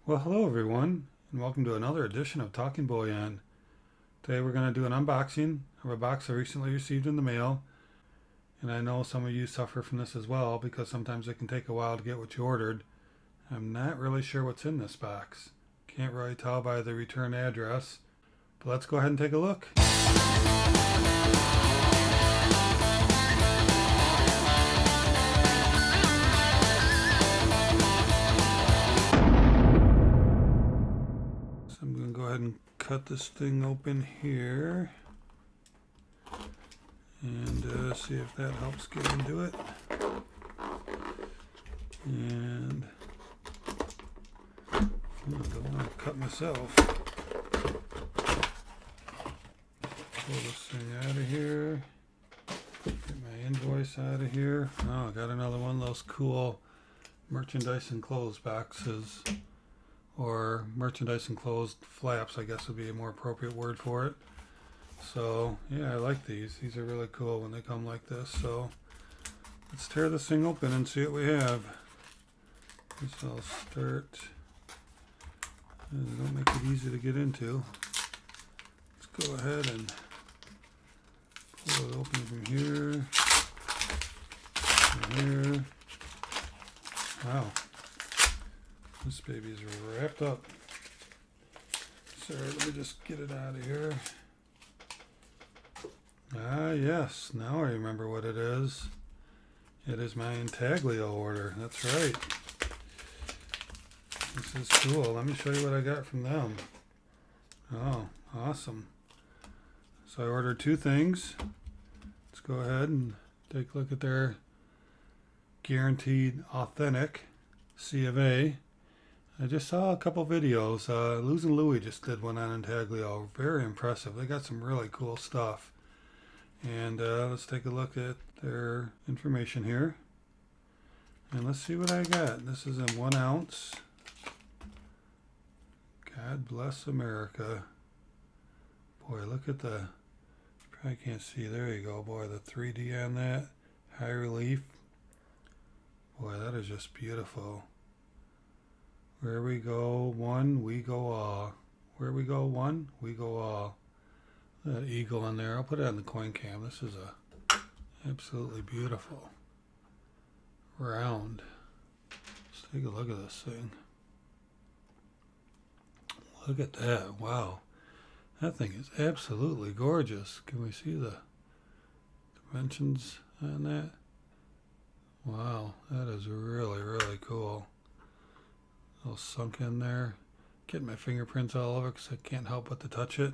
Well, hello everyone, and welcome to another edition of Talking Bullion. Today we're going to do an unboxing of a box I recently received in the mail, and I know some of you suffer from this as well because sometimes it can take a while to get what you ordered. I'm not really sure what's in this box. Can't really tell by the return address, but let's go ahead and take a look. I'm going to go ahead and cut this thing open here and see if that helps get into it. And I don't want to cut myself. Pull this thing out of here. Get my invoice out of here. Oh, I got another one of those cool merchandise enclosed boxes. Or merchandise enclosed flaps, I guess would be a more appropriate word for it. So yeah, I like these. These are really cool when they come like this. So let's tear this thing open and see what we have. This I'll start. Don't make it easy to get into. Let's go ahead and pull it open from here. And here. Wow. This baby's wrapped up. Sorry, let me just get it out of here. Ah, yes. Now I remember what it is. It is my Intaglio order. That's right. This is cool. Let me show you what I got from them. Oh, awesome. So I ordered two things. Let's go ahead and take a look at their guaranteed authentic C of A. I just saw a couple videos. Luz and Louie just did one on Intaglio. Very impressive. They got some really cool stuff. And let's take a look at their information here. And let's see what I got. This is in 1 ounce. God bless America. Boy, look at the... Probably can't see. There you go. Boy, the 3D on that. High relief. Boy, that is just beautiful. Where we go one, we go all. Where we go one, we go all. That eagle in there, I'll put it on the coin cam. This is absolutely beautiful. Round. Let's take a look at this thing. Look at that, wow. That thing is absolutely gorgeous. Can we see the dimensions on that? Wow, that is really, really cool. All sunk in there. Getting my fingerprints all over because I can't help but to touch it.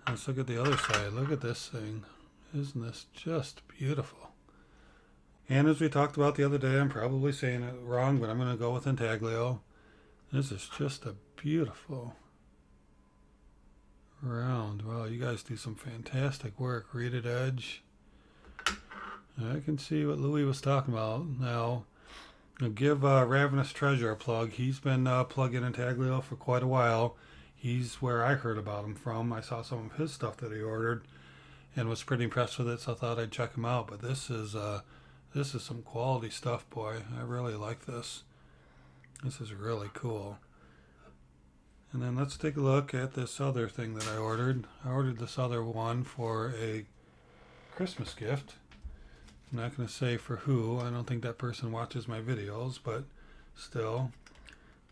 Let's look at the other side. Look at this thing. Isn't this just beautiful? And as we talked about the other day, I'm probably saying it wrong, but I'm going to go with Intaglio. This is just a beautiful round. Wow, you guys do some fantastic work. Reeded edge. I can see what Louie was talking about. Now, I'll give Ravenous Treasure a plug. He's been plugging Intaglio for quite a while. He's where I heard about him from. I saw some of his stuff that he ordered and was pretty impressed with it, so I thought I'd check him out. But this is some quality stuff, boy. I really like this. This is really cool. And then let's take a look at this other thing that I ordered. I ordered this other one for a Christmas gift. I'm not going to say for who. I don't think that person watches my videos, but still.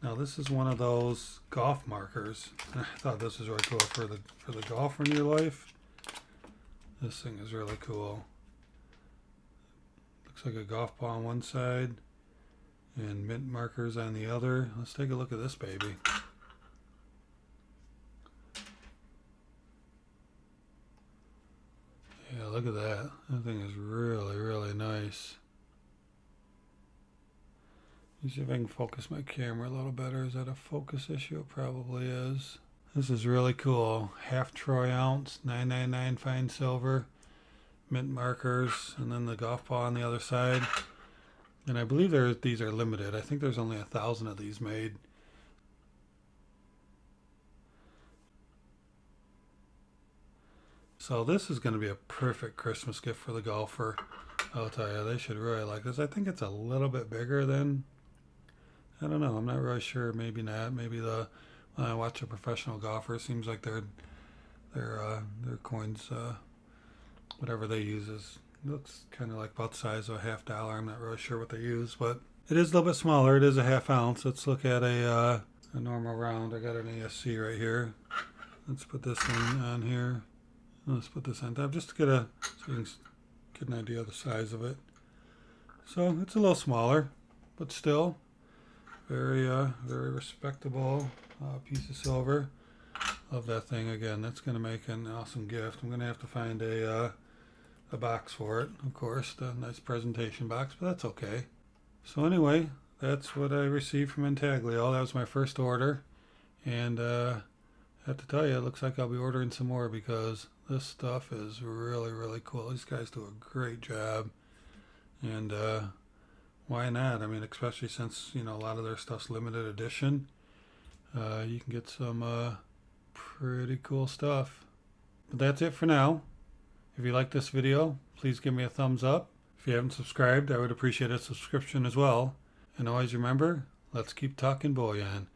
Now this is one of those golf markers. I thought this was really cool for the golfer in your life. This thing is really cool. Looks like a golf ball on one side and mint markers on the other. Let's take a look at this baby. Yeah, look at that. That thing is really, really nice. Let me see if I can focus my camera a little better. Is that a focus issue? It probably is. This is really cool. Half troy ounce, 999 fine silver, mint markers, and then the golf ball on the other side. And I believe these are limited. I think there's only 1,000 of these made. So this is going to be a perfect Christmas gift for the golfer. I'll tell you, they should really like this. I think it's a little bit bigger than I don't know. I'm not really sure. Maybe not. Maybe when I watch a professional golfer, it seems like their coins, whatever they use, looks kind of like about the size of a $50. I'm not really sure what they use, but it is a little bit smaller. It is a ½ ounce. Let's look at a normal round. I got an ESC right here. Let's put this on here. Let's put this on top just to so you can get an idea of the size of it. So it's a little smaller, but still very respectable piece of silver. Love that thing. Again, that's going to make an awesome gift. I'm going to have to find a box for it, of course, the nice presentation box, but that's okay. So anyway, that's what I received from Intaglio. That was my first order, and I have to tell you, it looks like I'll be ordering some more because this stuff is really, really cool. These guys do a great job, and why not? I mean, especially since, a lot of their stuff's limited edition, you can get some pretty cool stuff. But that's it for now. If you like this video, please give me a thumbs up. If you haven't subscribed, I would appreciate a subscription as well. And always remember, let's keep talking bullion.